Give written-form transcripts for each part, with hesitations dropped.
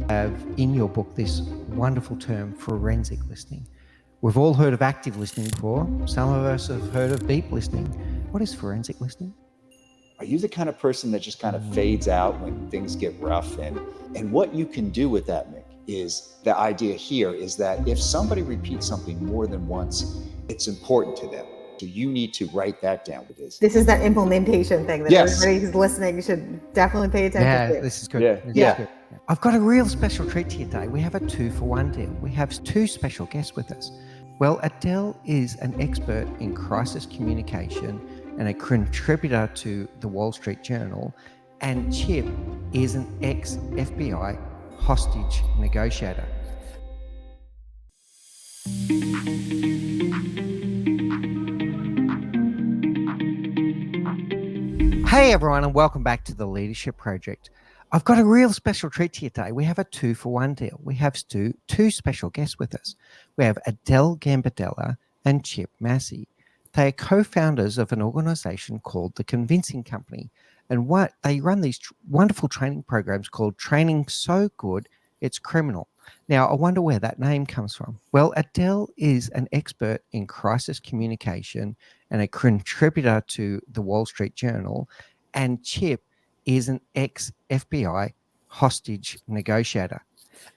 have in your book this wonderful term, forensic listening. We've all heard of active listening before. Some of us have heard of deep listening. What is forensic listening? Are you the kind of person that just kind of fades out when things get rough? And what you can do with that, Mick, is the idea here is that if somebody repeats something more than once, it's important to them. So you need to write that down. This is that implementation thing that everybody who's listening should definitely pay attention to. This is good. Yeah. This is good. I've got a real special treat to you today. We have a 2-for-1 deal. We have 2 special guests with us. Well, Adele is an expert in crisis communication and a contributor to the Wall Street Journal, and Chip is an ex-FBI hostage negotiator. Hey everyone, and welcome back to the Leadership Project. I've got a real special treat to you today. We have a 2-for-1 deal. We have two special guests with us. We have Adele Gambardella and Chip Massey. They are co-founders of an organization called the Convincing Company, and they run these wonderful training programs called Training So Good It's Criminal. Now, I wonder where that name comes from. Well, Adele is an expert in crisis communication and a contributor to the Wall Street Journal, and Chip is an ex-FBI hostage negotiator.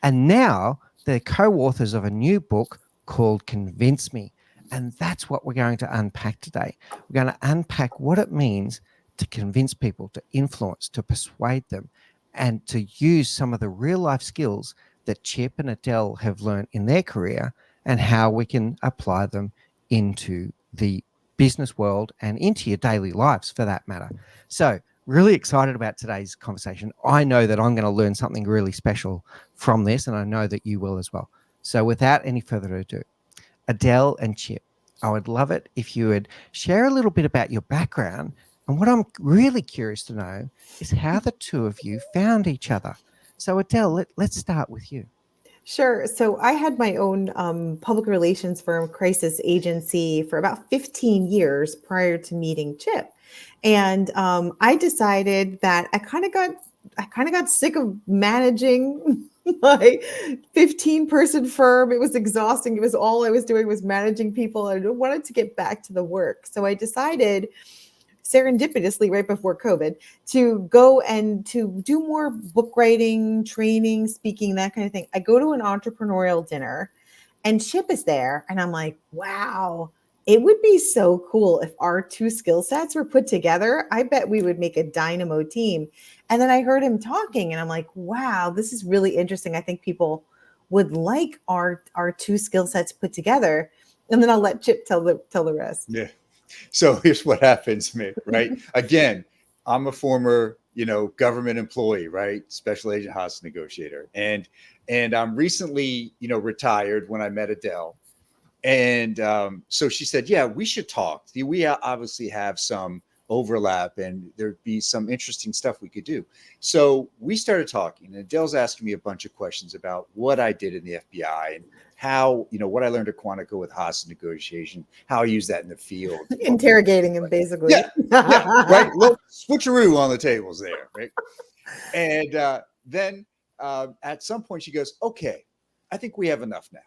And now they're co-authors of a new book called Convince Me. And that's what we're going to unpack today. We're going to unpack what it means to convince people, to influence, to persuade them, and to use some of the real life skills that Chip and Adele have learned in their career and how we can apply them into the business world and into your daily lives for that matter. So really excited about today's conversation. I know that I'm going to learn something really special from this, and I know that you will as well. So without any further ado, Adele and Chip, I would love it if you would share a little bit about your background. And what I'm really curious to know is how the two of you found each other. So Adele, let's start with you. Sure. So I had my own public relations firm, crisis agency, for about 15 years prior to meeting Chip. And I decided that I kind of got sick of managing my 15-person firm. It was exhausting. It was all I was doing was managing people. I wanted to get back to the work. So I decided serendipitously right before COVID to go and to do more book writing, training, speaking, that kind of thing. I go to an entrepreneurial dinner and Chip is there. And I'm like, wow, it would be so cool if our 2 skill sets were put together. I bet we would make a dynamo team. And then I heard him talking and I'm like, wow, this is really interesting. I think people would like our 2 skill sets put together. And then I'll let Chip tell the rest. Yeah. So here's what happens, Mick, right? Again, I'm a former, government employee, right? Special agent hostage negotiator. And I'm recently, retired when I met Adele. And so she said, yeah, we should talk. We obviously have some overlap and there'd be some interesting stuff we could do. So we started talking and Adele's asking me a bunch of questions about what I did in the FBI and how, what I learned at Quantico with hostage negotiation, how I use that in the field. Interrogating him, basically. Yeah, right. Look, switcheroo on the tables there, right? And then at some point she goes, okay, I think we have enough now.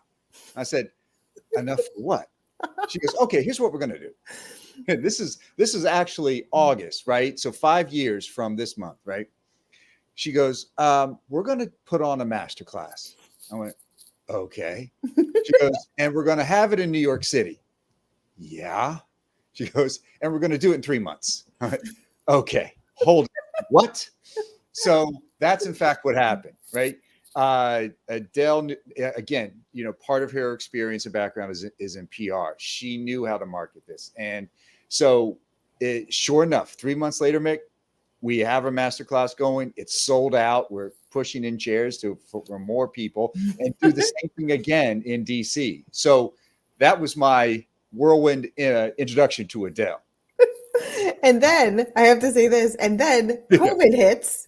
I said, enough for what? She goes, okay, here's what we're going to do. This is actually August, right? So 5 years from this month, right? She goes, we're going to put on a masterclass. I went, okay. She goes, and we're going to have it in New York City. Yeah. She goes, and we're going to do it in 3 months. I went, okay, hold it. What? So that's in fact what happened, right? Adele, again, part of her experience and background is in PR. She knew how to market this. And so sure enough, 3 months later, Mick, we have a masterclass going. It's sold out. We're pushing in chairs for more people and do the same thing again in DC. So that was my whirlwind introduction to Adele. And then I have to say this, and then COVID hits,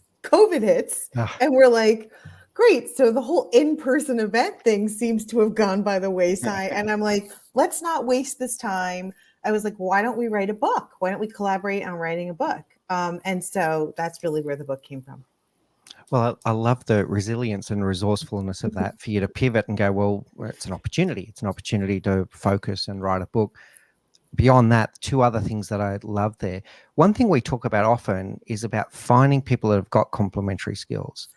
and we're like, great. So the whole in-person event thing seems to have gone by the wayside. And I'm like, let's not waste this time. I was like, why don't we write a book? Why don't we collaborate on writing a book? And so that's really where the book came from. Well, I love the resilience and resourcefulness of that for you to pivot and go, well, it's an opportunity. It's an opportunity to focus and write a book. Beyond that, two other things that I love there. One thing we talk about often is about finding people that have got complementary skills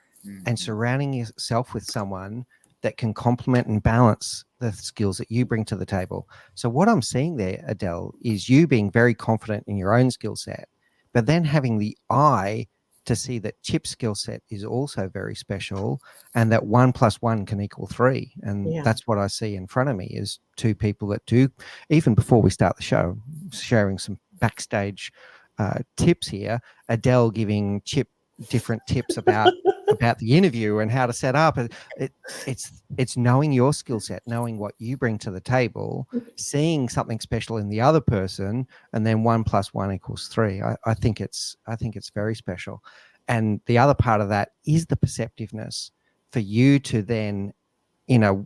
and surrounding yourself with someone that can complement and balance the skills that you bring to the table. So what I'm seeing there, Adele, is you being very confident in your own skill set, but then having the eye to see that Chip's skill set is also very special and that 1 + 1 can equal 3. And Yeah. that's what I see in front of me is two people that do, even before we start the show, sharing some backstage tips here, Adele giving Chip different tips about the interview and how to set up. It's knowing your skill set, knowing what you bring to the table, seeing something special in the other person, and then 1 + 1 = 3. I think it's very special. And the other part of that is the perceptiveness for you to then, in a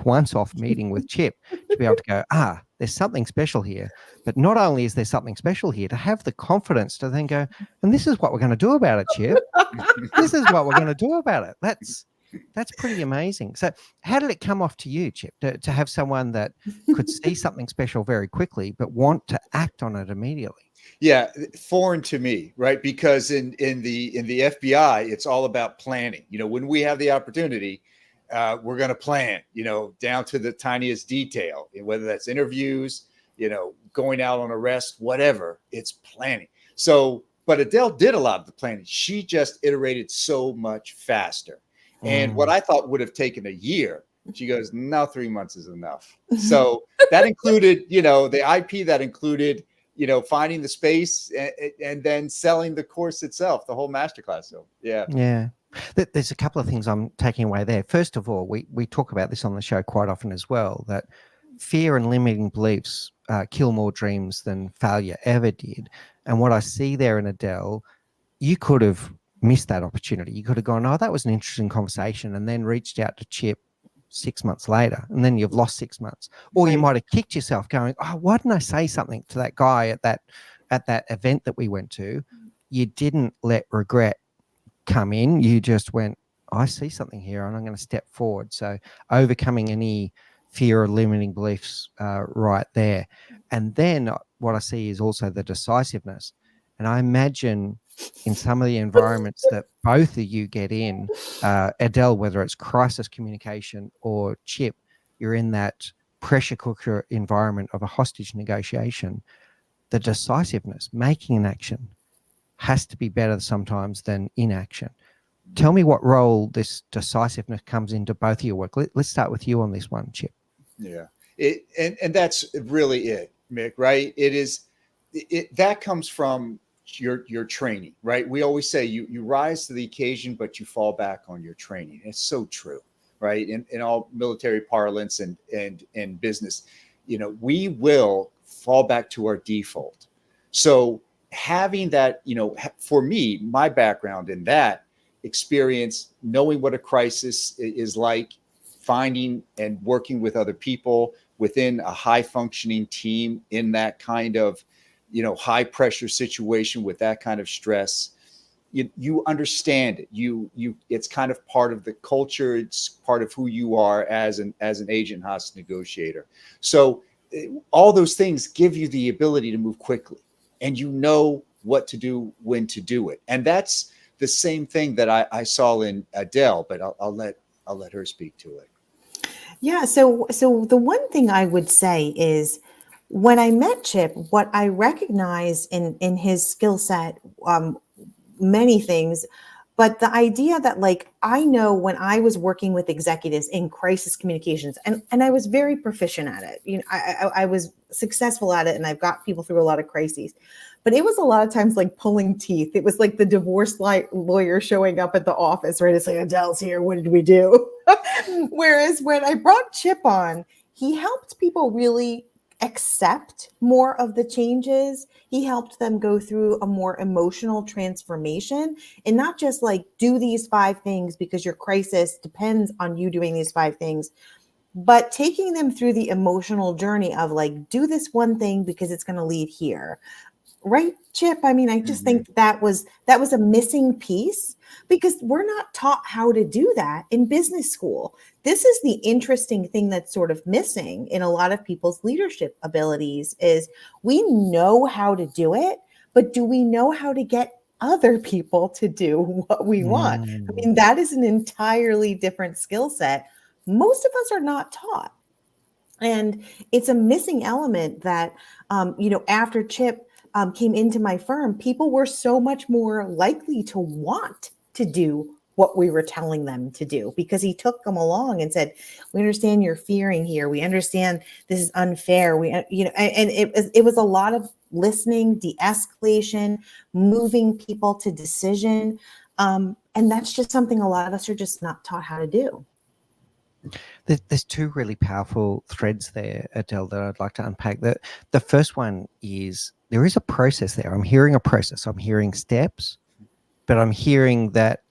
once-off meeting with Chip, to be able to go, there's something special here. But not only is there something special here, to have the confidence to then go, and this is what we're going to do about it, Chip. This is what we're going to do about it. That's pretty amazing. So how did it come off to you, Chip, to have someone that could see something special very quickly, but want to act on it immediately? Yeah, foreign to me, right? Because in the FBI, it's all about planning. When we have the opportunity, we're going to plan, down to the tiniest detail, whether that's interviews, going out on arrest, whatever, it's planning. So, but Adele did a lot of the planning. She just iterated so much faster. And what I thought would have taken a year, she goes, no, 3 months is enough. So that included, the IP, that included, finding the space and then selling the course itself, the whole masterclass. So, yeah. Yeah. There's a couple of things I'm taking away there. First of all, we talk about this on the show quite often as well, that fear and limiting beliefs kill more dreams than failure ever did. And what I see there in Adele, you could have missed that opportunity. You could have gone, that was an interesting conversation, and then reached out to Chip 6 months later, and then you've lost 6 months. Or you might have kicked yourself going, why didn't I say something to that guy at that event that we went to? You didn't let regret come in. You just went, I see something here and I'm going to step forward. So overcoming any fear or limiting beliefs right there. And then what I see is also the decisiveness. And I imagine in some of the environments that both of you get in, Adele, whether it's crisis communication or Chip, you're in that pressure cooker environment of a hostage negotiation. The decisiveness, making an action, has to be better sometimes than inaction. Tell me what role this decisiveness comes into both of your work. Let's start with you on this one, Chip. Yeah, and that's really it, Mick. Right? That comes from your training, right? We always say you rise to the occasion, but you fall back on your training. It's so true, right? In all military parlance and business, we will fall back to our default. So having that, for me, my background in that experience, knowing what a crisis is like, finding and working with other people within a high functioning team in that kind of, high pressure situation with that kind of stress, you understand it. It's kind of part of the culture. It's part of who you are as an agent hostage negotiator. So all those things give you the ability to move quickly, and what to do, when to do it. And that's the same thing that I saw in Adele, but I'll let her speak to it. Yeah. So the one thing I would say is, when I met Chip, what I recognized in his skill set, many things, but the idea that, like, I know when I was working with executives in crisis communications, and I was very proficient at it. I was successful at it, and I've got people through a lot of crises. But it was a lot of times like pulling teeth. It was like the divorce lawyer showing up at the office, right? It's like, Adele's here. What did we do? Whereas when I brought Chip on, he helped people really accept more of the changes. He helped them go through a more emotional transformation, and not just like, do these 5 things because your crisis depends on you doing these 5 things, but taking them through the emotional journey of like, do this one thing because it's going to lead here. Right, Chip? I mean, I just think that was a missing piece because we're not taught how to do that in business school. This is the interesting thing that's sort of missing in a lot of people's leadership abilities is we know how to do it, but do we know how to get other people to do what we want? I mean, that is an entirely different skill set. Most of us are not taught. And it's a missing element that, after Chip came into my firm, people were so much more likely to want to do what we were telling them to do because he took them along and said, we understand you're fearing here. We understand this is unfair. And it was a lot of listening, de-escalation, moving people to decision. And that's just something a lot of us are just not taught how to do. There's two really powerful threads there, Adele, that I'd like to unpack. The first one is there is a process there. I'm hearing a process. I'm hearing steps, but I'm hearing that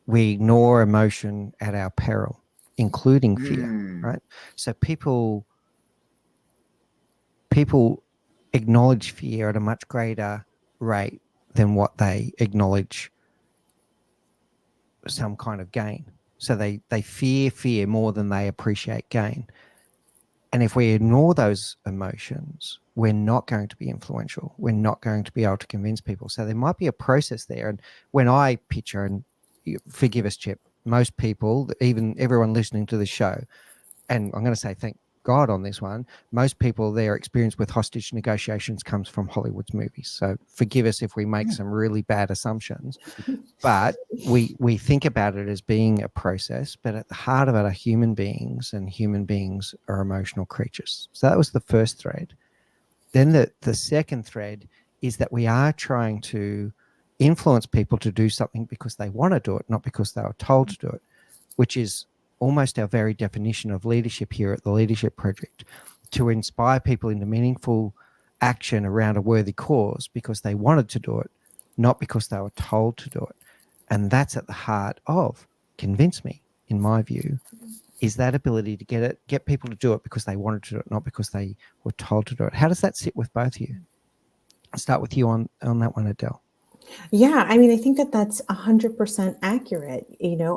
we ignore emotion at our peril, including fear, right? So people acknowledge fear at a much greater rate than what they acknowledge some kind of gain. So they fear more than they appreciate gain. And if we ignore those emotions, we're not going to be influential. We're not going to be able to convince people. So there might be a process there. And when I picture, and forgive us, Chip, most people, even everyone listening to the show, and I'm going to say thank God on this one, most people, their experience with hostage negotiations comes from Hollywood's movies. So forgive us if we make some really bad assumptions. But we think about it as being a process, but at the heart of it are human beings, and human beings are emotional creatures. So that was the first thread. Then the second thread is that we are trying to influence people to do something because they want to do it, not because they were told to do it, which is almost our very definition of leadership here at the Leadership Project, to inspire people into meaningful action around a worthy cause because they wanted to do it, not because they were told to do it. And that's at the heart of Convince Me, in my view, is that ability to get people to do it because they wanted to do it, not because they were told to do it. How does that sit with both of you? I'll start with you on that one, Adele. Yeah, I mean, I think that that's 100% accurate.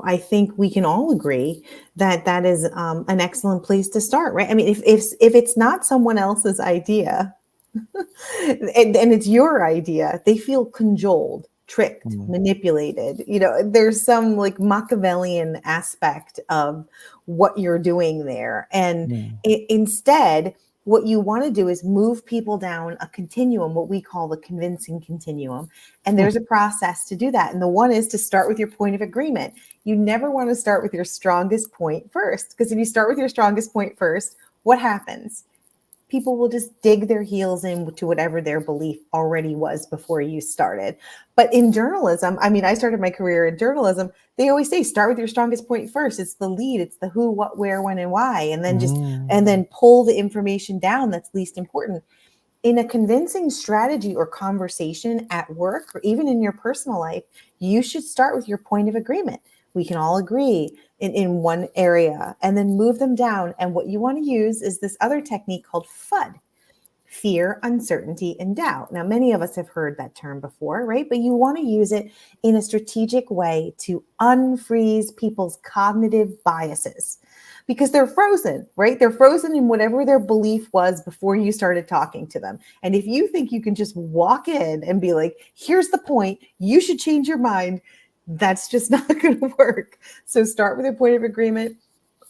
I think we can all agree that that is an excellent place to start, right? I mean, if it's not someone else's idea and it's your idea, they feel cajoled, tricked, manipulated. There's some like Machiavellian aspect of what you're doing there. And instead, what you want to do is move people down a continuum, what we call the convincing continuum. And there's a process to do that. And the one is to start with your point of agreement. You never want to start with your strongest point first, because if you start with your strongest point first, what happens? People will just dig their heels into whatever their belief already was before you started. But in journalism, I mean, I started my career in journalism. They always say, start with your strongest point first. It's the lead. It's the who, what, where, when, and why. And then and then pull the information down that's least important. In a convincing strategy or conversation at work, or even in your personal life, you should start with your point of agreement. We can all agree in one area and then move them down. And what you want to use is this other technique called FUD, fear, uncertainty, and doubt. Now, many of us have heard that term before, right? But you want to use it in a strategic way to unfreeze people's cognitive biases because they're frozen, right? They're frozen in whatever their belief was before you started talking to them. And if you think you can just walk in and be like, here's the point, you should change your mind, that's just not going to work. So start with a point of agreement,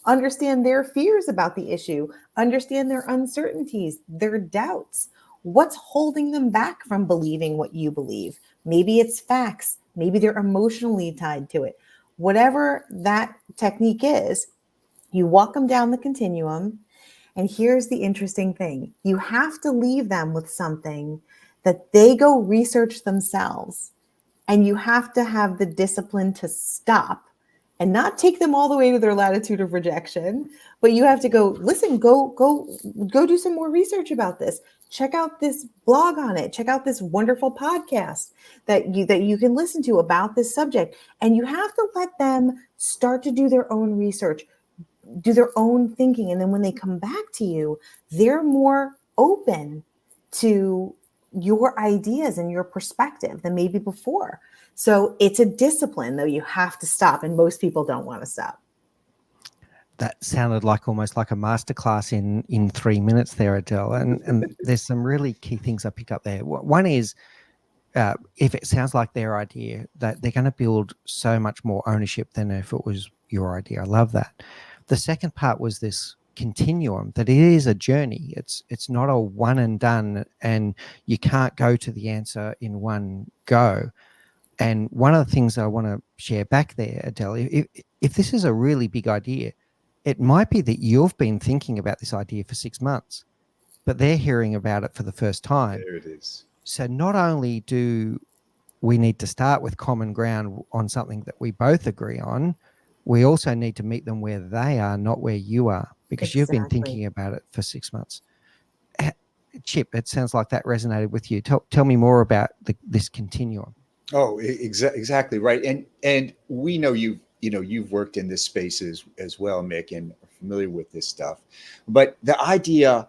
understand their fears about the issue, understand their uncertainties, their doubts. What's holding them back from believing what you believe? Maybe it's facts. Maybe they're emotionally tied to it. Whatever that technique is, you walk them down the continuum. And here's the interesting thing. You have to leave them with something that they go research themselves. And you have to have the discipline to stop and not take them all the way to their latitude of rejection, but you have to go, listen, go do some more research about this. Check out this blog on it. Check out this wonderful podcast that you can listen to about this subject. And you have to let them start to do their own research, do their own thinking. And then when they come back to you, they're more open to your ideas and your perspective than maybe before. So it's a discipline, though. You have to stop, and most people don't want to stop. That sounded like almost like a masterclass in 3 minutes there, Adele. And there's some really key things I pick up there. One is, if it sounds like their idea, that they're going to build so much more ownership than if it was your idea. I love that. The second part was this continuum, that it is a journey. It's not a one and done, and you can't go to the answer in one go. And one of the things I want to share back there, Adele, if this is a really big idea, it might be that you've been thinking about this idea for 6 months, but they're hearing about it for the first time. There it is. So not only do we need to start with common ground on something that we both agree on, we also need to meet them where they are, not where you are, because you've been thinking about it for 6 months. Chip, it sounds like that resonated with you. Tell me more about this continuum. Oh, exactly right. And we know you've worked in this space as well, Mick, and are familiar with this stuff. But the idea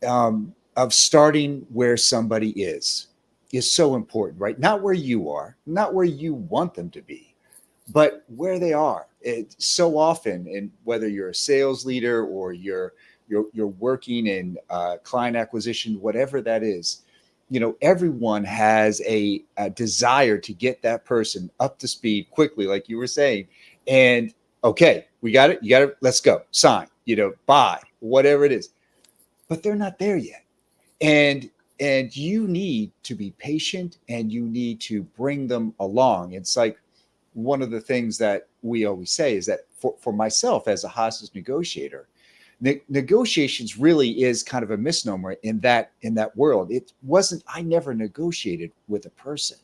of starting where somebody is so important, right? Not where you are, not where you want them to be, but where they are. It's so often, and whether you're a sales leader or you're working in client acquisition, whatever that is, everyone has a desire to get that person up to speed quickly, like you were saying. And okay, we got it. You got it. Let's go. Sign, buy, whatever it is. But they're not there yet. And you need to be patient, and you need to bring them along. It's like one of the things that we always say is that for myself as a hostage negotiator, negotiations really is kind of a misnomer in that world. It wasn't, I never negotiated with a person.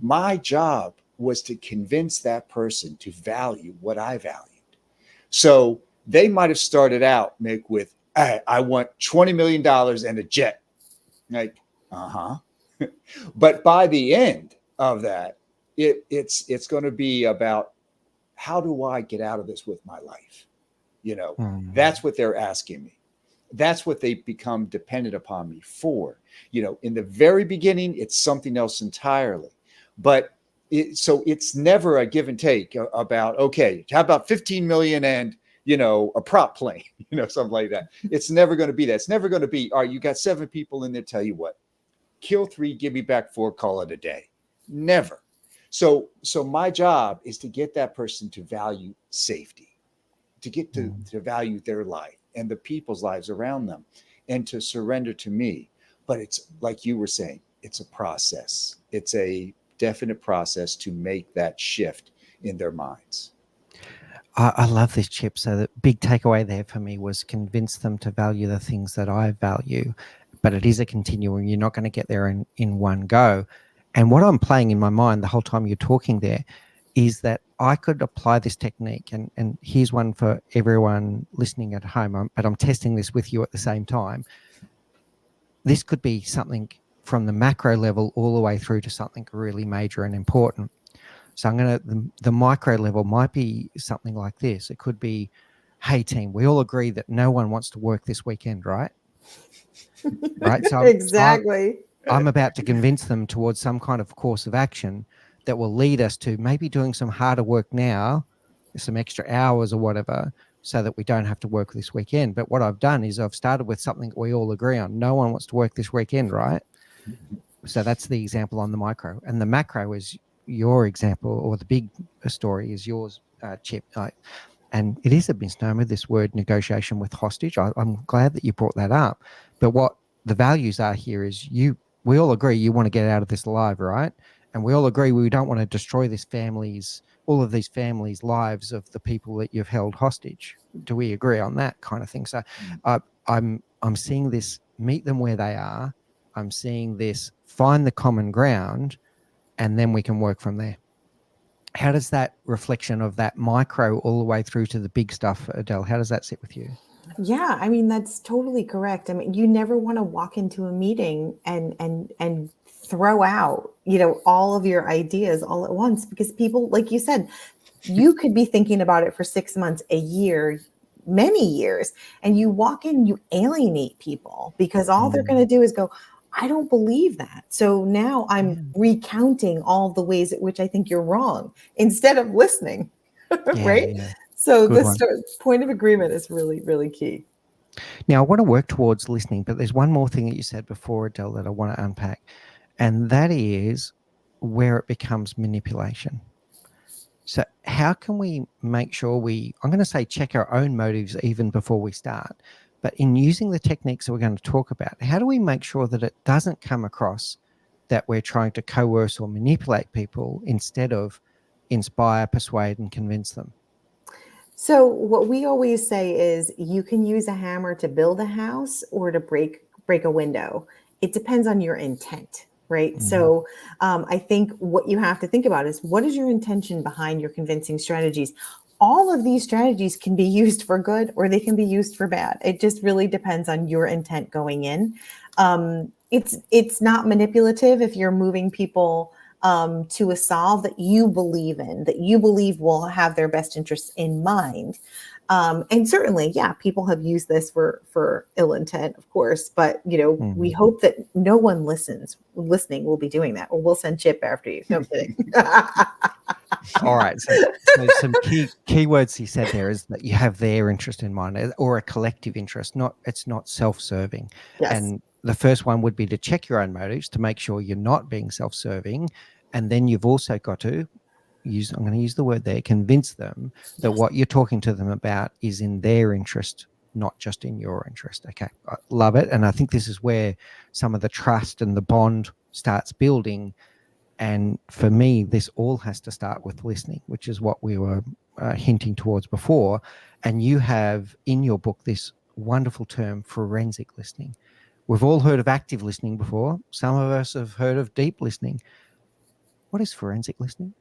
My job was to convince that person to value what I valued. So they might have started out, Mick, with, I want $20 million and a jet. Like, but by the end of that, it's going to be about, how do I get out of this with my life? That's what they're asking me. That's what they become dependent upon me for. In the very beginning, it's something else entirely. But so it's never a give and take about, okay, how about 15 million and, a prop plane, something like that. It's never going to be that. It's never going to be, all right, you got 7 people in there, tell you what, kill 3, give me back 4, call it a day. Never. So my job is to get that person to value safety, to get to value their life and the people's lives around them, and to surrender to me. But it's like you were saying, it's a process. It's a definite process to make that shift in their minds. I love this, Chip. So the big takeaway there for me was convince them to value the things that I value, but it is a continuum. You're not going to get there in one go. And what I'm playing in my mind the whole time you're talking there is that I could apply this technique, and here's one for everyone listening at home, but I'm testing this with you at the same time. This could be something from the macro level all the way through to something really major and important. So the micro level might be something like this. It could be, hey team, we all agree that no one wants to work this weekend, right? Right. So exactly. I'm about to convince them towards some kind of course of action that will lead us to maybe doing some harder work now, some extra hours or whatever, so that we don't have to work this weekend. But what I've done is I've started with something we all agree on. No one wants to work this weekend, right? So that's the example on the micro. And the macro is your example, or the big story is yours, Chip. And it is a misnomer, this word negotiation with hostage. I'm glad that you brought that up. But what the values are here is we all agree you want to get out of this alive, right? And we all agree we don't want to destroy all of these families' lives of the people that you've held hostage. Do we agree on that kind of thing? So I'm seeing this, meet them where they are. I'm seeing this, find the common ground, and then we can work from there. How does that reflection of that micro all the way through to the big stuff, Adele, how does that sit with you? Yeah, I mean, that's totally correct. I mean, you never want to walk into a meeting and throw out, all of your ideas all at once, because people, like you said, you could be thinking about it for 6 months, a year, many years, and you walk in, you alienate people, because all they're going to do is go, I don't believe that. So now I'm Yeah. recounting all the ways at which I think you're wrong instead of listening. Yeah, Right? yeah. So Good the one. point of agreement is really, really key. Now, I want to work towards listening, but there's one more thing that you said before, Adele, that I want to unpack, and that is where it becomes manipulation. So, how can we make sure I'm going to say, check our own motives even before we start? But in using the techniques that we're going to talk about, how do we make sure that it doesn't come across that we're trying to coerce or manipulate people instead of inspire, persuade, and convince them? So what we always say is you can use a hammer to build a house or to break a window. It depends on your intent, right? Mhm. So I think what you have to think about is what is your intention behind your convincing strategies? All of these strategies can be used for good or they can be used for bad. It just really depends on your intent going in. It's not manipulative if you're moving people to a solve that you believe in, that you believe will have their best interests in mind. And certainly, yeah, people have used this for ill intent, of course, but we Mhm. hope that no one listening will be doing that, or we'll send Chip after you. No I'm kidding. All right. So some keywords he said there is that you have their interest in mind or a collective interest, it's not self-serving. Yes. And the first one would be to check your own motives to make sure you're not being self-serving. And then you've also got to I'm going to use the word there, convince them that Yes. what you're talking to them about is in their interest, not just in your interest. Okay. I love it. And I think this is where some of the trust and the bond starts building. And for me, this all has to start with listening, which is what we were hinting towards before. And you have in your book this wonderful term, forensic listening. We've all heard of active listening before. Some of us have heard of deep listening. What is forensic listening?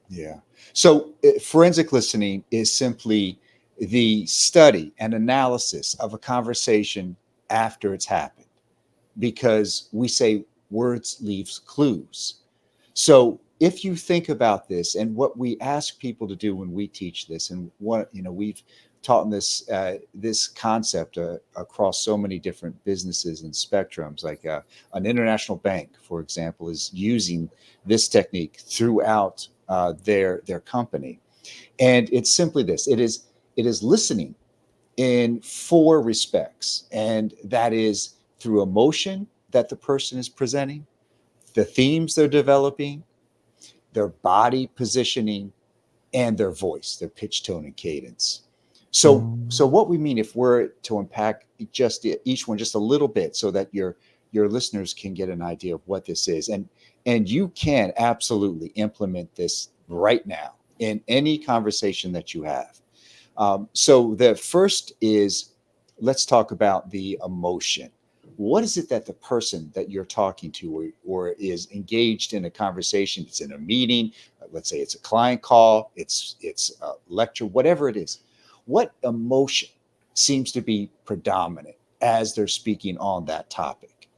Yeah. So forensic listening is simply the study and analysis of a conversation after it's happened, because we say words leaves clues. So if you think about this and what we ask people to do when we teach this, and what we've taught this concept across so many different businesses and spectrums, like an international bank, for example, is using this technique throughout their company, and it's simply this: it is listening in four respects, and that is through emotion that the person is presenting, the themes they're developing, their body positioning, and their voice, their pitch, tone, and cadence. So Mm. what we mean, if we're to unpack just each one just a little bit, so that your listeners can get an idea of what this is, and you can absolutely implement this right now in any conversation that you have. So the first is, let's talk about the emotion. What is it that the person that you're talking to, or is engaged in a conversation, it's in a meeting, let's say it's a client call, it's a lecture, whatever it is, what emotion seems to be predominant as they're speaking on that topic?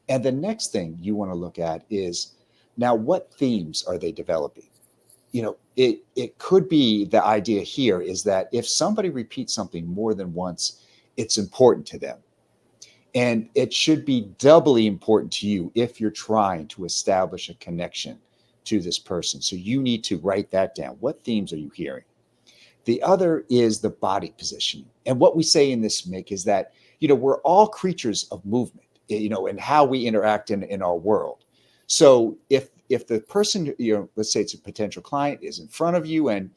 And the next thing you want to look at is, now, what themes are they developing? It could be, the idea here is that if somebody repeats something more than once, it's important to them. And it should be doubly important to you if you're trying to establish a connection to this person. So you need to write that down. What themes are you hearing? The other is the body positioning. And what we say in this, Mick, is that, we're all creatures of movement, and how we interact in our world. So if the person, let's say it's a potential client, is in front of you, and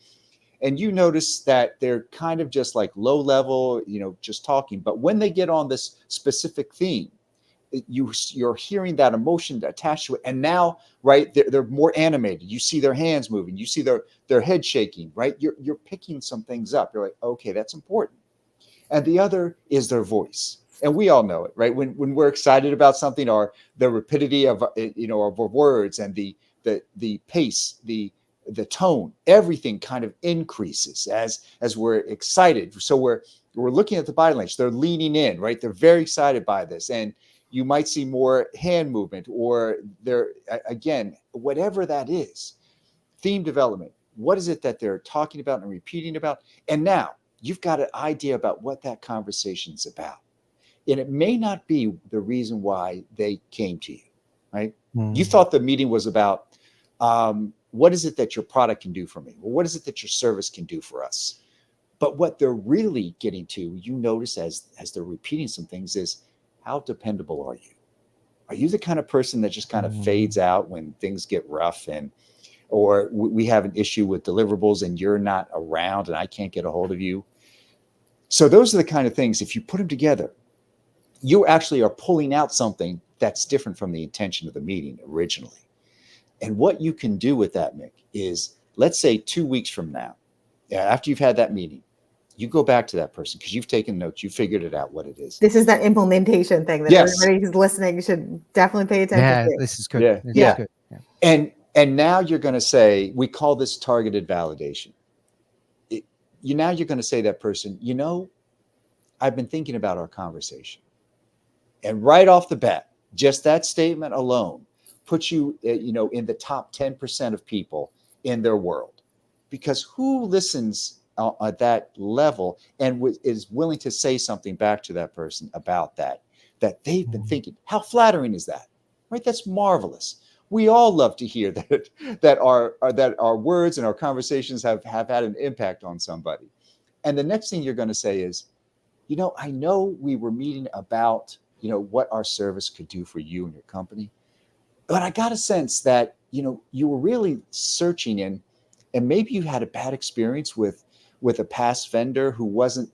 you notice that they're kind of just like low level, just talking, but when they get on this specific theme, you're hearing that emotion attached to it, and now, right, they're more animated. You see their hands moving, you see their head shaking, right? You're picking some things up. You're like, okay, that's important. And the other is their voice, and we all know it, right? When we're excited about something, or the rapidity of of our words, and the pace, the tone, everything kind of increases as we're excited. So we're looking at the body language. They're leaning in, right? They're very excited by this, and you might see more hand movement, or they're, again, whatever that is. Theme development. What is it that they're talking about and repeating about? And now you've got an idea about what that conversation is about. and it may not be the reason why they came to you, right? Mm. You thought the meeting was about what is it that your product can do for me? Well, what is it that your service can do for us? But what they're really getting to, you notice as they're repeating some things, is how dependable are you? Are you the kind of person that just kind of fades out when things get rough, and or we have an issue with deliverables and you're not around and I can't get a hold of you? So those are the kind of things, if you put them together, you actually are pulling out something that's different from the intention of the meeting originally. And what you can do with that, Mick, is let's say 2 weeks from now, after you've had that meeting, you go back to that person because you've taken notes, you figured it out what it is. This is that implementation thing that everybody who's listening should definitely pay attention to. This is good. Yeah. This is good. Yeah. And now you're going to say, we call this targeted validation. Now you're going to say to that person, I've been thinking about our conversation. And right off the bat, just that statement alone puts you, in the top 10% of people in their world. Because who listens at that level and is willing to say something back to that person about that they've been thinking? How flattering is that? Right? That's marvelous. We all love to hear that our words and our conversations have had an impact on somebody. And the next thing you're going to say is, I know we were meeting about, what our service could do for you and your company, but I got a sense that, you were really searching and maybe you had a bad experience with a past vendor who wasn't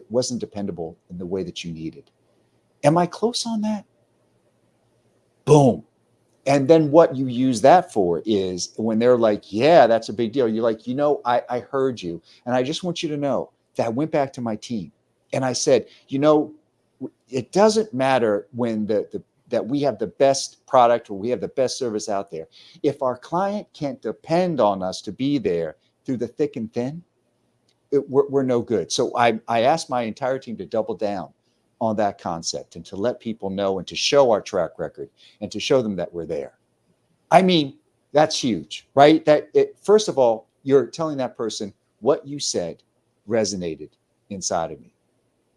wasn't dependable in the way that you needed. Am I close on that? Boom. And then what you use that for is when they're like, yeah, that's a big deal. You're like, I heard you. And I just want you to know that I went back to my team and I said, it doesn't matter when that we have the best product or we have the best service out there. If our client can't depend on us to be there through the thick and thin, we're no good. So I asked my entire team to double down on that concept and to let people know and to show our track record and to show them that we're there. I mean, that's huge, right? First of all, you're telling that person what you said resonated inside of me.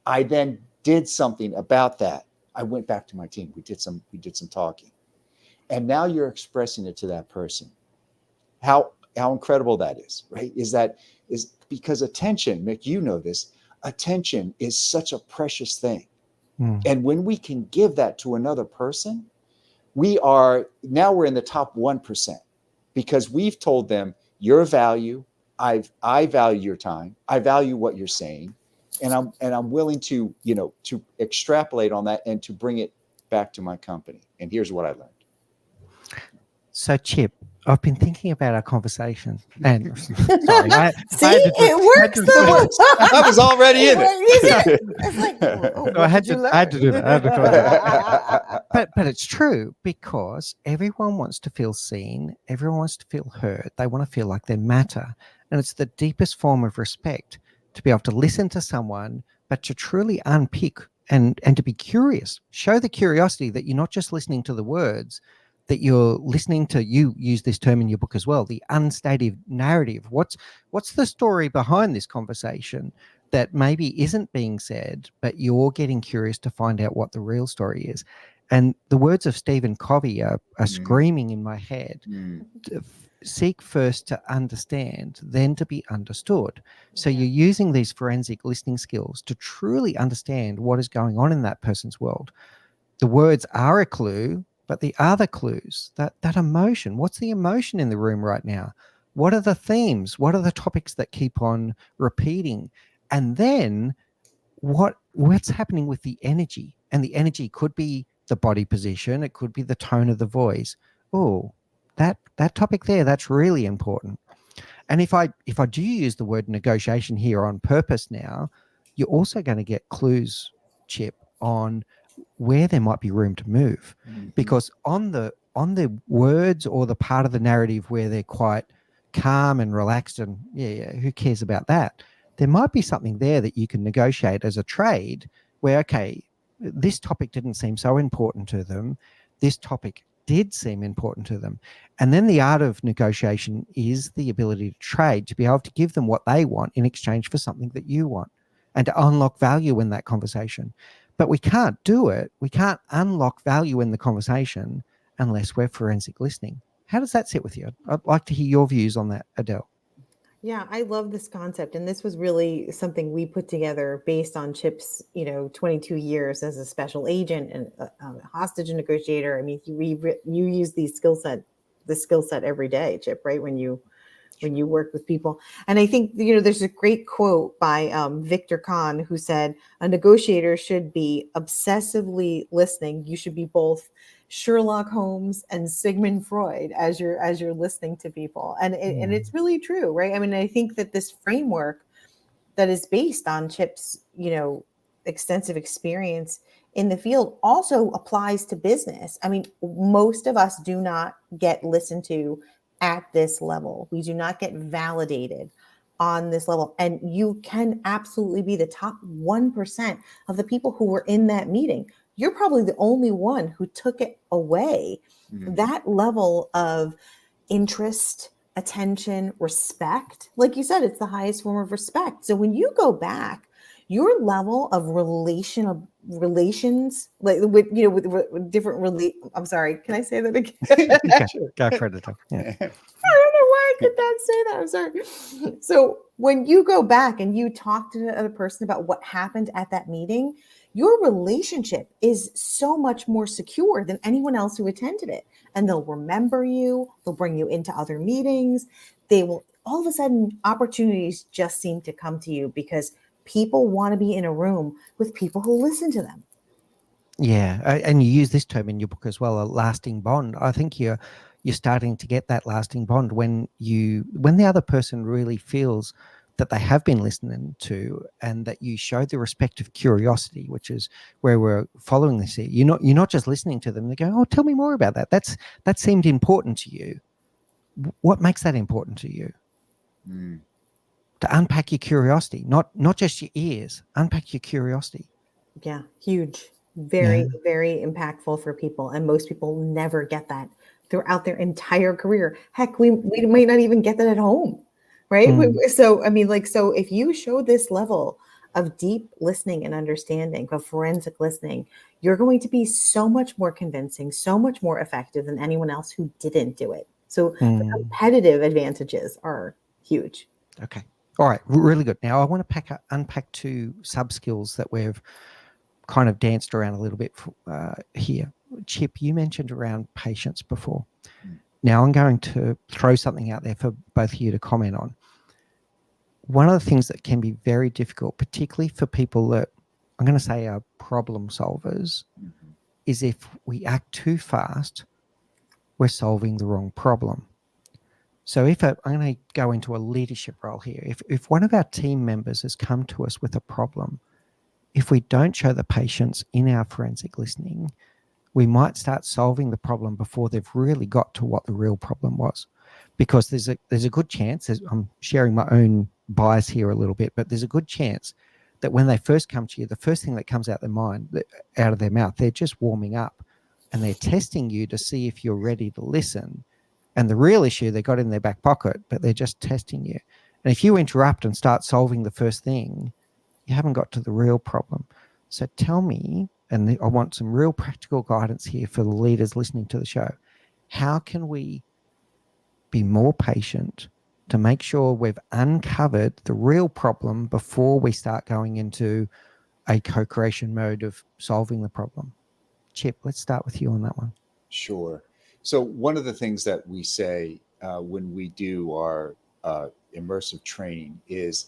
I then did something about that. I went back to my team. We did some talking. And now you're expressing it to that person. How incredible that is, right? Is because attention, Mick, this, attention is such a precious thing. And when we can give that to another person, we're in the top 1% because we've told them your value. I value your time. I value what you're saying. And I'm willing to, to extrapolate on that and to bring it back to my company. And here's what I learned. So, Chip, I've been thinking about our conversations, and sorry, it works. I was already in it. It's like, I had to do that. But it's true because everyone wants to feel seen. Everyone wants to feel heard. They want to feel like they matter, and it's the deepest form of respect to be able to listen to someone, but to truly unpick and to be curious. Show the curiosity that you're not just listening to the words, that you're listening to, you use this term in your book as well, the unstated narrative. What's the story behind this conversation that maybe isn't being said, but you're getting curious to find out what the real story is? And the words of Stephen Covey are screaming in my head. Seek first to understand, then to be understood. So you're using these forensic listening skills to truly understand what is going on in that person's world. The words are a clue, but the other clues, that emotion, what's the emotion in the room right now? What are the themes? What are the topics that keep on repeating? And then what's happening with the energy? And the energy could be the body position. It could be the tone of the voice. Oh, that topic there, that's really important. And if I do use the word negotiation here on purpose now, you're also going to get clues, Chip, on where there might be room to move, because on the words or the part of the narrative where they're quite calm and relaxed and who cares about that, there might be something there that you can negotiate as a trade where, okay, this topic didn't seem so important to them, this topic did seem important to them. And then the art of negotiation is the ability to trade, to be able to give them what they want in exchange for something that you want, and to unlock value in that conversation. But we can't do it. We can't unlock value in the conversation unless we're forensic listening. How does that sit with you? I'd like to hear your views on that, Adele. Yeah, I love this concept. And this was really something we put together based on Chip's, 22 years as a special agent and a hostage negotiator. I mean, you use the skill set every day, Chip, right? When you work with people. And I think, there's a great quote by Victor Kahn, who said, a negotiator should be obsessively listening. You should be both Sherlock Holmes and Sigmund Freud as you're listening to people. And it's really true, right? I mean, I think that this framework that is based on Chip's, extensive experience in the field also applies to business. I mean, most of us do not get listened to at this level. We do not get validated on this level. And you can absolutely be the top 1% of the people who were in that meeting. You're probably the only one who took it away. Mm-hmm. That level of interest, attention, respect, like you said, it's the highest form of respect. So when you go back, your level of relations, like with different I'm sorry, can I say that again? Go for it. Yeah. I don't know why I could not say that. I'm sorry. So when you go back and you talk to the other person about what happened at that meeting, your relationship is so much more secure than anyone else who attended it. And they'll remember you. They'll bring you into other meetings. They will, all of a sudden, opportunities just seem to come to you because people want to be in a room with people who listen to them. Yeah, and you use this term in your book as well, a lasting bond. I think you're starting to get that lasting bond when the other person really feels that they have been listening to, and that you show the respect of curiosity, which is where we're following this here. You're not just listening to them. They go, "Oh, tell me more about that. That seemed important to you. What makes that important to you?" To unpack your curiosity, not just your ears. Unpack your curiosity. Yeah, huge. Very, very impactful for people. And most people never get that throughout their entire career. Heck, we might not even get that at home, right? So, I mean, so if you show this level of deep listening and understanding, of forensic listening, you're going to be so much more convincing, so much more effective than anyone else who didn't do it. So the competitive advantages are huge. Okay. All right. Really good. Now I want to unpack two sub-skills that we've kind of danced around a little bit here. Chip, you mentioned around patience before. Now I'm going to throw something out there for both of you to comment on. One of the things that can be very difficult, particularly for people that I'm going to say are problem solvers, is if we act too fast, we're solving the wrong problem. So I'm going to go into a leadership role here. If one of our team members has come to us with a problem, if we don't show the patience in our forensic listening, we might start solving the problem before they've really got to what the real problem was. Because there's a good chance, I'm sharing my own bias here a little bit, but there's a good chance that when they first come to you, the first thing that comes out of their mouth, they're just warming up and they're testing you to see if you're ready to listen. And the real issue they got in their back pocket, but they're just testing you. And if you interrupt and start solving the first thing, you haven't got to the real problem. So tell me, and I want some real practical guidance here for the leaders listening to the show. How can we be more patient to make sure we've uncovered the real problem before we start going into a co-creation mode of solving the problem? Chip, let's start with you on that one. Sure. So one of the things that we say when we do our immersive training is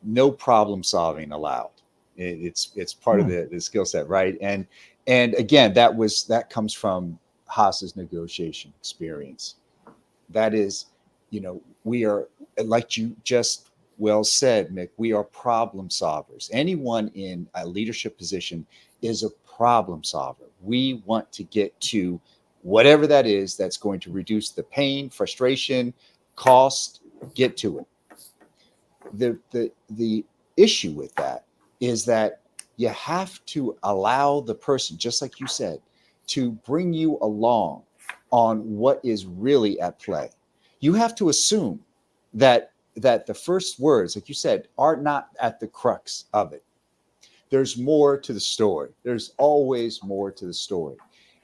no problem solving allowed. It's part of the skill set, right? And again, that comes from Haas's negotiation experience. That is, we are, like you just well said, Mick, we are problem solvers. Anyone in a leadership position is a problem solver. We want to get to whatever that is that's going to reduce the pain, frustration, cost, get to it. The issue with that is that you have to allow the person, just like you said, to bring you along on what is really at play. You have to assume that the first words, like you said, are not at the crux of it. there's more to the story. There's always more to the story.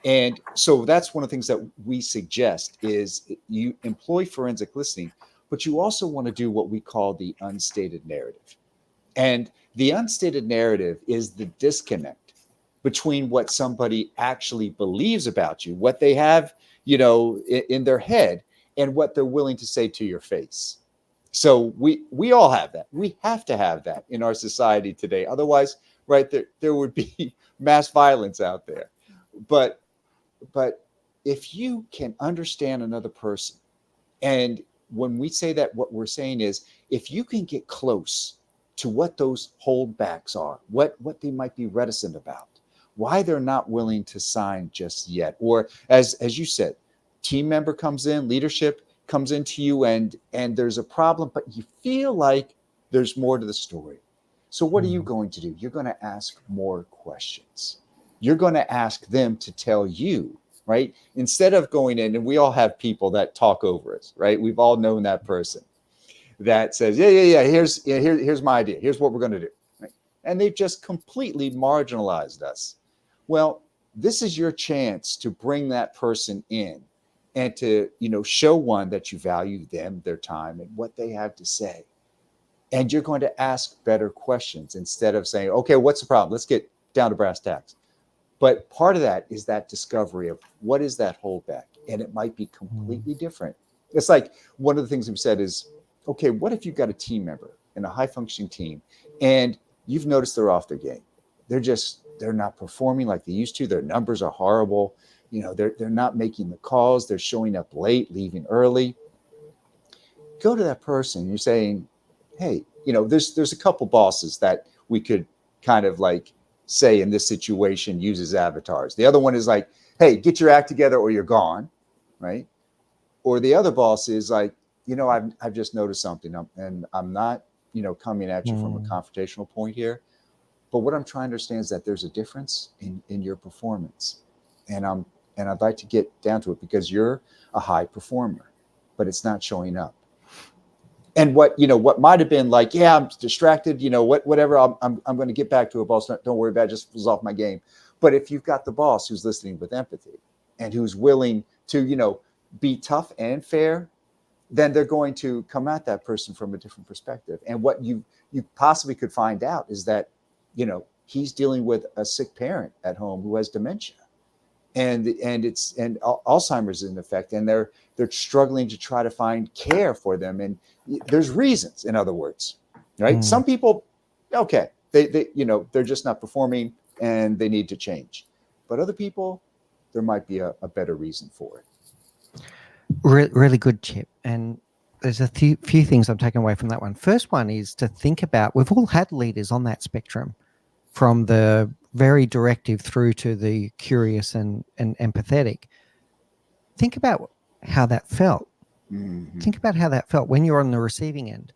And so that's one of the things that we suggest is you employ forensic listening, but you also want to do what we call the unstated narrative. And the unstated narrative is the disconnect between what somebody actually believes about you, what they have, in their head, and what they're willing to say to your face. So we all have that. We have to have that in our society today. Otherwise, right, there would be mass violence out there. But if you can understand another person, and when we say that, what we're saying is if you can get close to what those holdbacks are, what they might be reticent about, why they're not willing to sign just yet, or as you said, team member comes in, leadership comes into you, and there's a problem, but you feel like there's more to the story. So what are you going to do? You're going to ask more questions. You're going to ask them to tell you, right? Instead of going in, and we all have people that talk over us, right? We've all known that person that says, yeah, here's my idea. Here's what we're going to do. Right? And they've just completely marginalized us. Well, this is your chance to bring that person in and to, show one that you value them, their time, and what they have to say. And you're going to ask better questions instead of saying, okay, what's the problem? Let's get down to brass tacks. But part of that is that discovery of what is that holdback? And it might be completely different. It's like one of the things we've said is, okay, what if you've got a team member in a high functioning team and you've noticed they're off their game? They're not performing like they used to. Their numbers are horrible. They're not making the calls. They're showing up late, leaving early. Go to that person. You're saying, hey, there's a couple bosses that we could kind of like say in this situation uses avatars. The other one is like, hey, get your act together or you're gone, right? Or the other boss is like, I've just noticed something, and I'm not, coming at you from a confrontational point here, but what I'm trying to understand is that there's a difference in your performance, and I'd like to get down to it because you're a high performer, but it's not showing up. And what might have been like, yeah, I'm distracted, whatever. I'm going to get back to a boss. Don't worry about it. Just was off my game. But if you've got the boss who's listening with empathy and who's willing to, be tough and fair, then they're going to come at that person from a different perspective. And what you possibly could find out is that, he's dealing with a sick parent at home who has dementia, and Alzheimer's is in effect, and they're struggling to try to find care for them. And there's reasons, in other words, right? Some people, okay, they're just not performing and they need to change. But other people, there might be a better reason for it. Really good, Chip. And there's a few things I'm taking away from that one. First one is to think about, we've all had leaders on that spectrum, from the very directive through to the curious and empathetic. Think about how that felt. Think about how that felt when you're on the receiving end.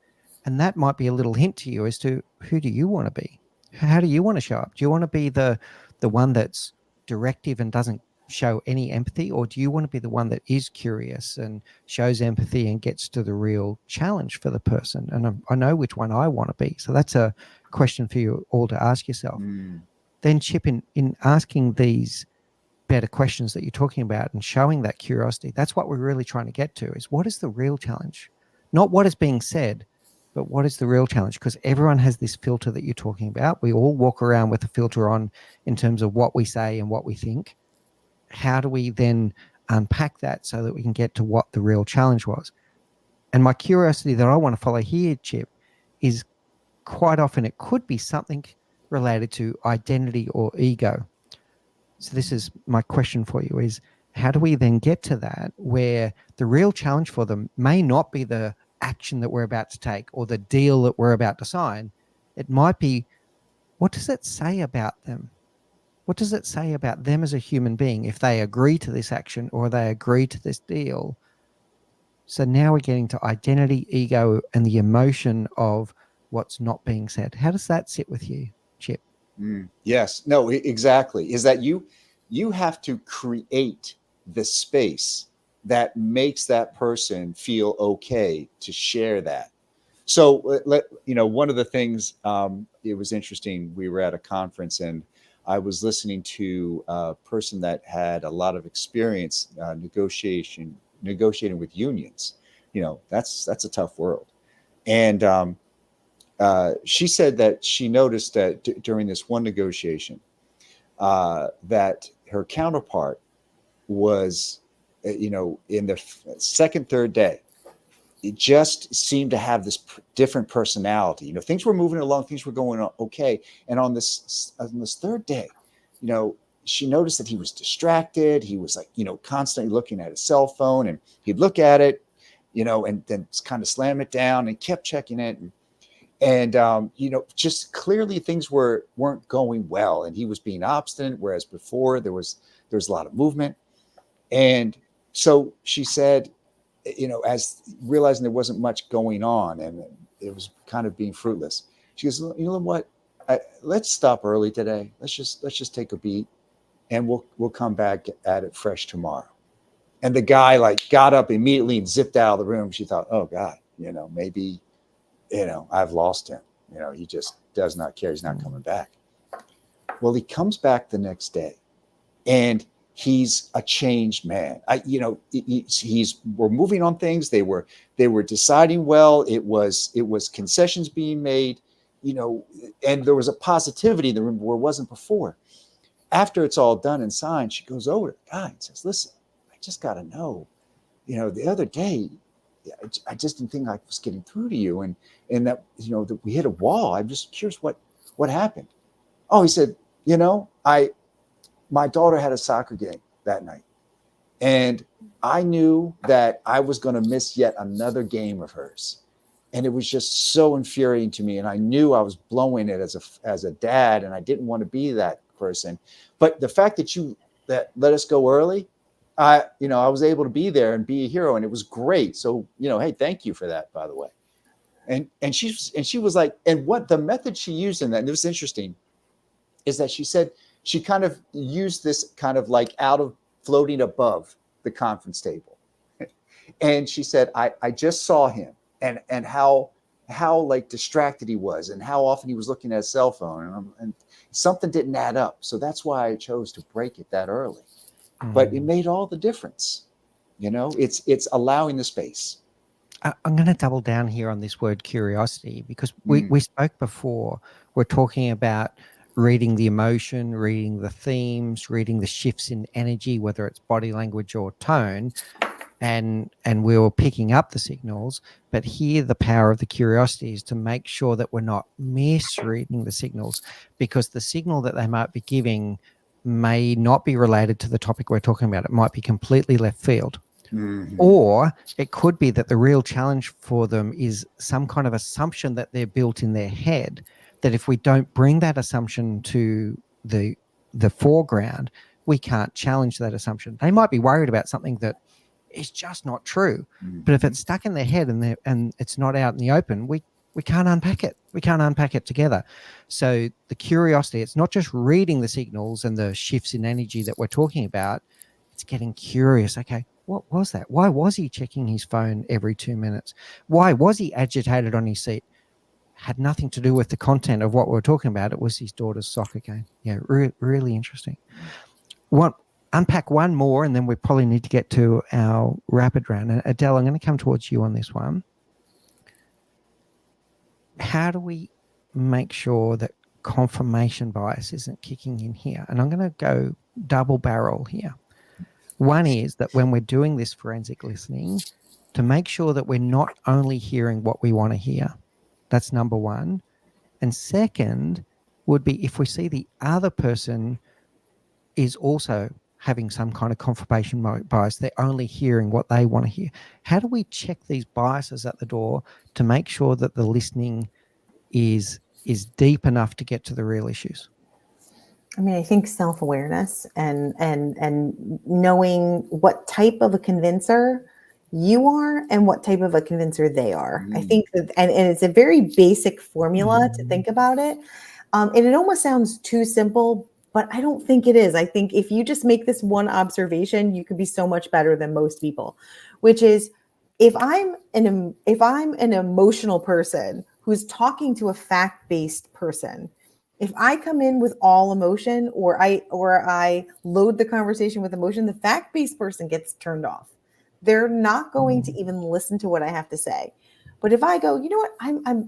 And that might be a little hint to you as to who do you want to be? How do you want to show up? Do you want to be the one that's directive and doesn't show any empathy, or do you want to be the one that is curious and shows empathy and gets to the real challenge for the person? And I know which one I want to be. So that's a question for you all to ask yourself. Then, Chip, in asking these better questions that you're talking about and showing that curiosity, that's what we're really trying to get to, is what is the real challenge? Not what is being said, but what is the real challenge? Because everyone has this filter that you're talking about. We all walk around with a filter on in terms of what we say and what we think. How do we then unpack that so that we can get to what the real challenge was? And my curiosity that I want to follow here, Chip, is quite often it could be something related to identity or ego. So this is my question for you, is how do we then get to that where the real challenge for them may not be the action that we're about to take or the deal that we're about to sign? It might be, what does it say about them? What does it say about them as a human being if they agree to this action or they agree to this deal? So now we're getting to identity, ego, and the emotion of what's not being said. How does that sit with you, Chip? Yes, no, exactly. Is that you have to create the space that makes that person feel okay to share that. So one of the things, it was interesting. We were at a conference and I was listening to a person that had a lot of experience negotiating with unions. That's a tough world. And she said that she noticed that during this one negotiation, that her counterpart was, in the second, third day, it just seemed to have this different personality. Things were moving along, things were going on okay. And on this third day, she noticed that he was distracted. He was like, constantly looking at his cell phone, and he'd look at it, and then kind of slam it down and kept checking it. And just clearly things weren't going well, and he was being obstinate, whereas before there was a lot of movement. And so she said, as realizing there wasn't much going on and it was kind of being fruitless, she goes, you know what, let's stop early today. Let's just take a beat, and we'll come back at it fresh tomorrow. And the guy got up immediately and zipped out of the room. She thought, oh God, maybe, I've lost him. He just does not care. He's not coming back. Well, he comes back the next day, and he's a changed man. We're moving on things. They were deciding well. It was concessions being made, and there was a positivity in the room where it wasn't before. After it's all done and signed, she goes over to the guy and says, listen, I just got to know, the other day, I just didn't think I was getting through to you. And that, that we hit a wall. I'm just curious what happened. Oh, he said, my daughter had a soccer game that night, and I knew that I was going to miss yet another game of hers. And it was just so infuriating to me. And I knew I was blowing it as a dad, and I didn't want to be that person. But the fact that let us go early, I was able to be there and be a hero, and it was great. So, hey, thank you for that, by the way. And she was like, and what the method she used in that, and it was interesting, is that she said she kind of used this kind of like out of floating above the conference table. And she said, I just saw him and how like distracted he was and how often he was looking at his cell phone, and something didn't add up. So that's why I chose to break it that early. But it made all the difference. It's allowing the space. I'm going to double down here on this word curiosity, because we spoke before. We're talking about reading the emotion, reading the themes, reading the shifts in energy, whether it's body language or tone, and we were picking up the signals. But here, the power of the curiosity is to make sure that we're not misreading the signals, because the signal that they might be giving may not be related to the topic we're talking about. It might be completely left field. Or it could be that the real challenge for them is some kind of assumption that they're built in their head, that if we don't bring that assumption to the foreground, we can't challenge that assumption. They might be worried about something that is just not true. But if it's stuck in their head and it's not out in the open, we can't unpack it. We can't unpack it together. So the curiosity, it's not just reading the signals and the shifts in energy that we're talking about. It's getting curious. Okay, what was that? Why was he checking his phone every 2 minutes? Why was he agitated on his seat? Had nothing to do with the content of what we were talking about. It was his daughter's soccer game. Yeah, really interesting. Unpack one more, and then we probably need to get to our rapid round. And Adele, I'm going to come towards you on this one. How do we make sure that confirmation bias isn't kicking in here? And I'm going to go double barrel here. One is that when we're doing this forensic listening, to make sure that we're not only hearing what we want to hear. That's number one. And second would be if we see the other person is also having some kind of confirmation bias, they're only hearing what they want to hear. How do we check these biases at the door to make sure that the listening is deep enough to get to the real issues? I mean, I think self-awareness and knowing what type of a convincer you are and what type of a convincer they are. I think that, and it's a very basic formula to think about it. And it almost sounds too simple, but I don't think it is. I think if you just make this one observation, you could be so much better than most people, which is if I'm an emotional person who's talking to a fact-based person, if I come in with all emotion, or I load the conversation with emotion, the fact-based person gets turned off. They're not going to even listen to what I have to say. But if I go, you know what,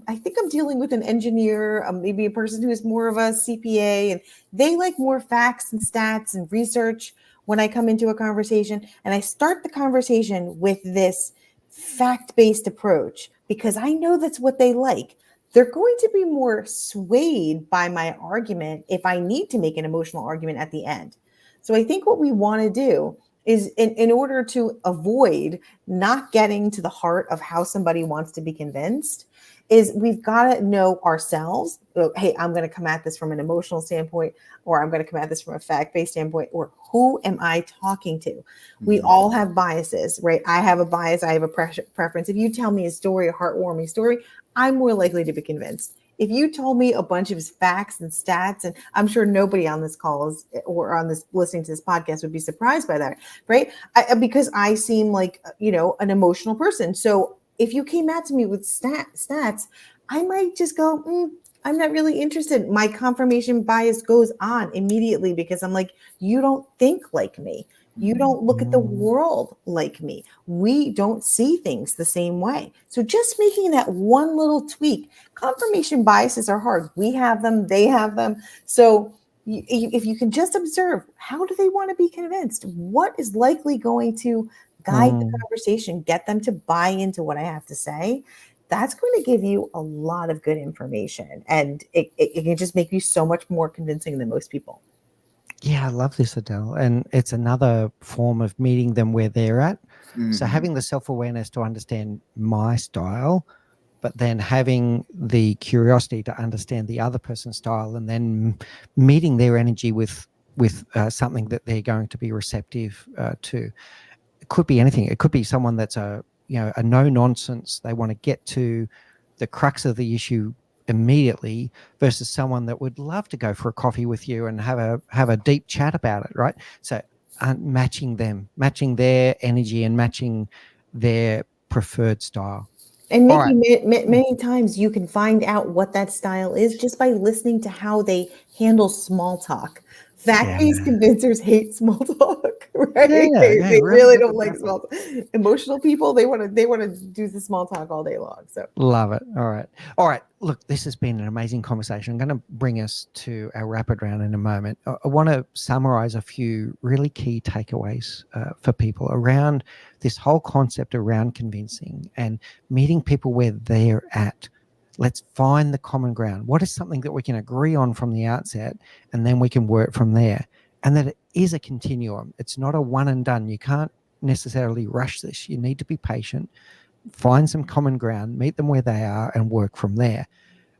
I think I'm dealing with an engineer, maybe a person who is more of a CPA, and they like more facts and stats and research when I come into a conversation, and I start the conversation with this fact-based approach because I know that's what they like. They're going to be more swayed by my argument if I need to make an emotional argument at the end. So I think what we want to do is in order to avoid not getting to the heart of how somebody wants to be convinced, is we've got to know ourselves. Hey, I'm going to come at this from an emotional standpoint, or I'm going to come at this from a fact-based standpoint, or who am I talking to? We all have biases, right? I have a bias. I have a preference. If you tell me a story, a heartwarming story, I'm more likely to be convinced. If you told me a bunch of facts and stats, and I'm sure nobody on this call is, or on this listening to this podcast would be surprised by that, right? Because I seem like, an emotional person. So if you came at me with stats, I might just go, I'm not really interested. My confirmation bias goes on immediately because I'm like, you don't think like me. You don't look at the world like me. We don't see things the same way. So just making that one little tweak. Confirmation biases are hard. We have them, they have them. So if you can just observe, how do they want to be convinced? What is likely going to guide the conversation, get them to buy into what I have to say? That's going to give you a lot of good information. And it can just make you so much more convincing than most people. Yeah, I love this, Adele. And it's another form of meeting them where they're at. So having the self-awareness to understand my style, but then having the curiosity to understand the other person's style, and then meeting their energy with something that they're going to be receptive to. It could be anything. It could be someone that's a no nonsense. They want to get to the crux of the issue immediately, versus someone that would love to go for a coffee with you and have a deep chat about it, right? So matching their energy and matching their preferred style. And many times you can find out what that style is just by listening to how they handle small talk. Fact-based convincers hate small talk, right? They really don't like small talk. Emotional people, they want to do the small talk all day long. So love it. All right. Look, this has been an amazing conversation. I'm going to bring us to our rapid round in a moment. I want to summarize a few really key takeaways for people around this whole concept around convincing and meeting people where they're at. Let's find the common ground. What is something that we can agree on from the outset, and then we can work from there? And that it is a continuum. It's not a one and done. You can't necessarily rush this. You need to be patient, find some common ground, meet them where they are, and work from there.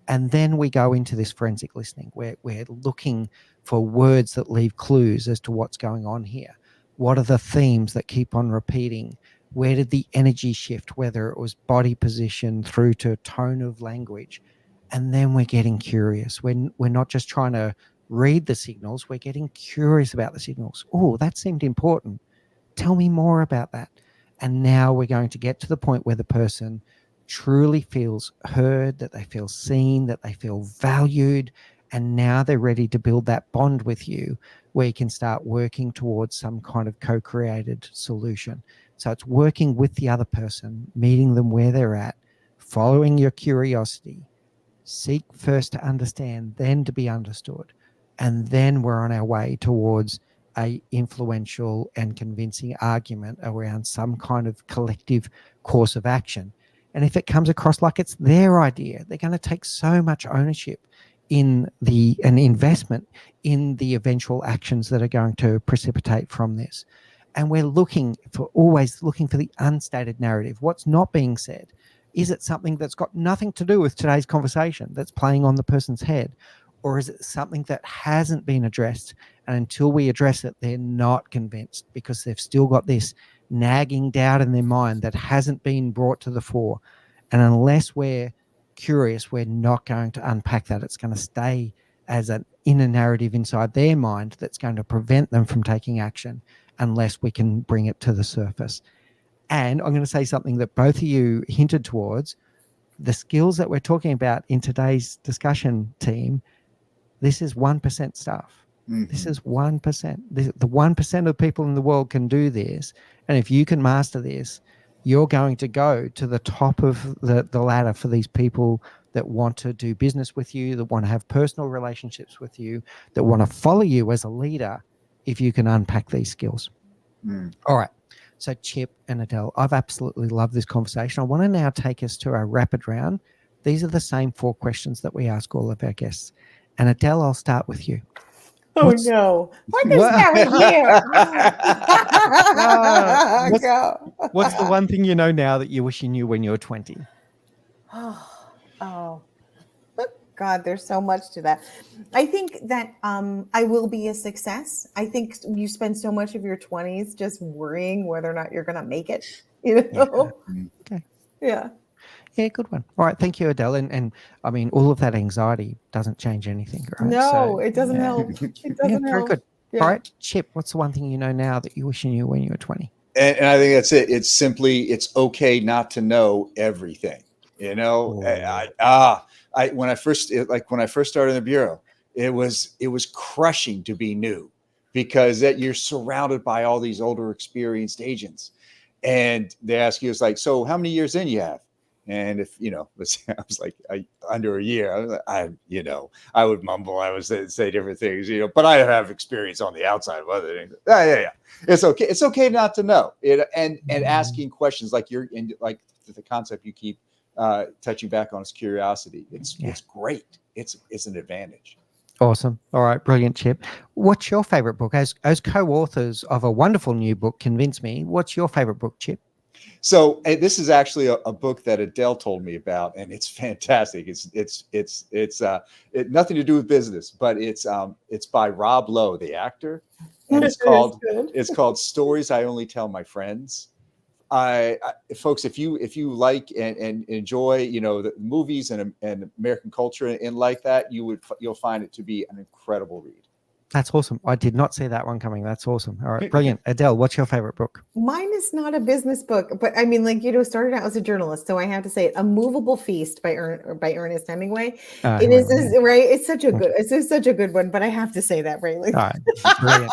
And then we go into this forensic listening where we're looking for words that leave clues as to what's going on here. What are the themes that keep on repeating? Where did the energy shift, whether it was body position through to tone of language? And then we're getting curious. We're not just trying to read the signals, we're getting curious about the signals. Oh, that seemed important. Tell me more about that. And now we're going to get to the point where the person truly feels heard, that they feel seen, that they feel valued. And now they're ready to build that bond with you where you can start working towards some kind of co-created solution. So it's working with the other person, meeting them where they're at, following your curiosity. Seek first to understand, then to be understood. And then we're on our way towards a influential and convincing argument around some kind of collective course of action. And if it comes across like it's their idea, they're going to take so much ownership in an investment in the eventual actions that are going to precipitate from this. And we're always looking for the unstated narrative. What's not being said? Is it something that's got nothing to do with today's conversation that's playing on the person's head? Or is it something that hasn't been addressed? And until we address it, they're not convinced because they've still got this nagging doubt in their mind that hasn't been brought to the fore. And unless we're curious, we're not going to unpack that. It's going to stay as an inner narrative inside their mind that's going to prevent them from taking action unless we can bring it to the surface. And I'm going to say something that both of you hinted towards. The skills that we're talking about in today's discussion team, this is 1% stuff. This is 1%. The 1% of people in the world can do this. And if you can master this, you're going to go to the top of the ladder for these people that want to do business with you, that want to have personal relationships with you, that want to follow you as a leader if you can unpack these skills. All right. So Chip and Adele, I've absolutely loved this conversation. I want to now take us to our rapid round. These are the same 4 questions that we ask all of our guests. And Adele, I'll start with you. Oh no! Why did I start with you? What's the one thing you know now that you wish you knew when you were 20? Oh, God, there's so much to that. I think that I will be a success. I think you spend so much of your 20s just worrying whether or not you're going to make it. You know? Yeah. Okay. Yeah. Yeah, good one. All right, thank you, Adele. And I mean, all of that anxiety doesn't change anything, right? No, it doesn't help. It doesn't help. Very good. Yeah. All right, Chip, what's the one thing you know now that you wish you knew when you were 20? And I think that's it. It's simply, it's okay not to know everything. You know, when I first started in the bureau, it was crushing to be new, because that you're surrounded by all these older, experienced agents, and they ask you, it's like, so how many years in you have? And if, I was like, under a year, I would mumble, I would say different things, but I have experience on the outside of other things. Yeah. It's okay. It's okay not to know it. And asking questions, like you're in, like the concept you keep touching back on is curiosity. It's great. It's an advantage. Awesome. All right. Brilliant, Chip. What's your favorite book? As co-authors of a wonderful new book, Convince Me, what's your favorite book, Chip? So this is actually a book that Adele told me about, and it's fantastic. It's nothing to do with business, but it's by Rob Lowe, the actor, and it's called Stories I Only Tell My Friends. Folks, if you like and enjoy, the movies and American culture and like that, you'll find it to be an incredible read. That's awesome. I did not see that one coming. That's awesome. All right, brilliant. Adele, what's your favorite book? Mine is not a business book, but I mean, started out as a journalist, so I have to say it. A Movable Feast by Ernest Hemingway. It is right. It's such a good one, but I have to say that, right? All right, brilliant.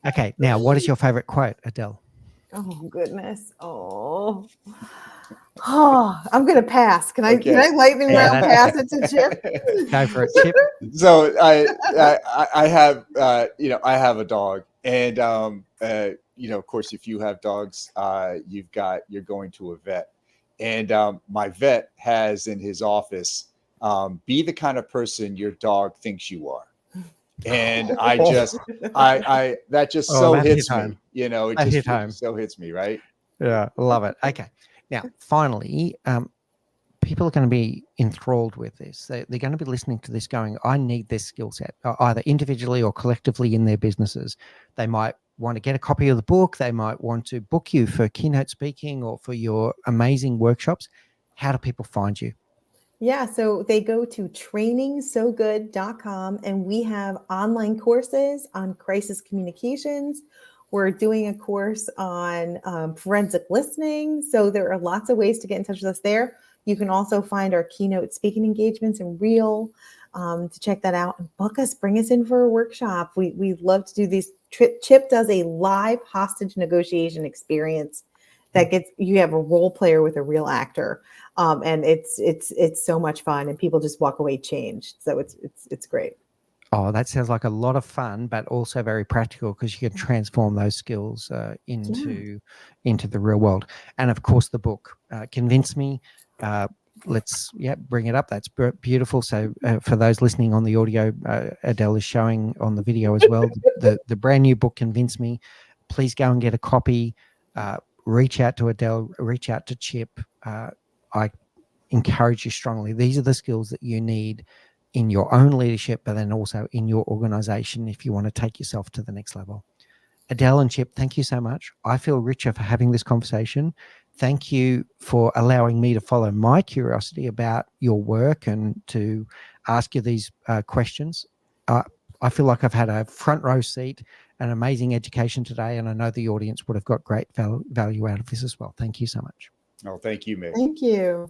Okay, now what is your favorite quote, Adele? Oh goodness. I'm gonna pass. Can I lightning round pass it to Chip? Go for it, Chip. So I have I have a dog, and of course, if you have dogs, you're going to a vet, and my vet has in his office, be the kind of person your dog thinks you are. And that just so hits me, it just so hits me, right? Yeah, love it. Okay. Now, finally, people are going to be enthralled with this. They're going to be listening to this going, I need this skill set, either individually or collectively in their businesses. They might want to get a copy of the book. They might want to book you for keynote speaking or for your amazing workshops. How do people find you? Yeah, so they go to trainingsogood.com, and we have online courses on crisis communications. We're doing a course on forensic listening. So there are lots of ways to get in touch with us there. You can also find our keynote speaking engagements in Reel to check that out, and book us, bring us in for a workshop. We love to do these. Chip does a live hostage negotiation experience that you have a role player with a real actor. And it's so much fun, and people just walk away changed. So it's great. Oh, that sounds like a lot of fun, but also very practical, because you can transform those skills into the real world. And of course, the book, Convince Me. Let's bring it up. That's beautiful. So for those listening on the audio, Adele is showing on the video as well the brand new book, Convince Me. Please go and get a copy. Reach out to Adele. Reach out to Chip. I encourage you strongly. These are the skills that you need in your own leadership, but then also in your organization if you want to take yourself to the next level. Adele and Chip, thank you so much. I feel richer for having this conversation. Thank you for allowing me to follow my curiosity about your work and to ask you these questions. I feel like I've had a front row seat an amazing education today, and I know the audience would have got great value out of this as well. Thank you so much. Oh, thank you, Mick. Thank you.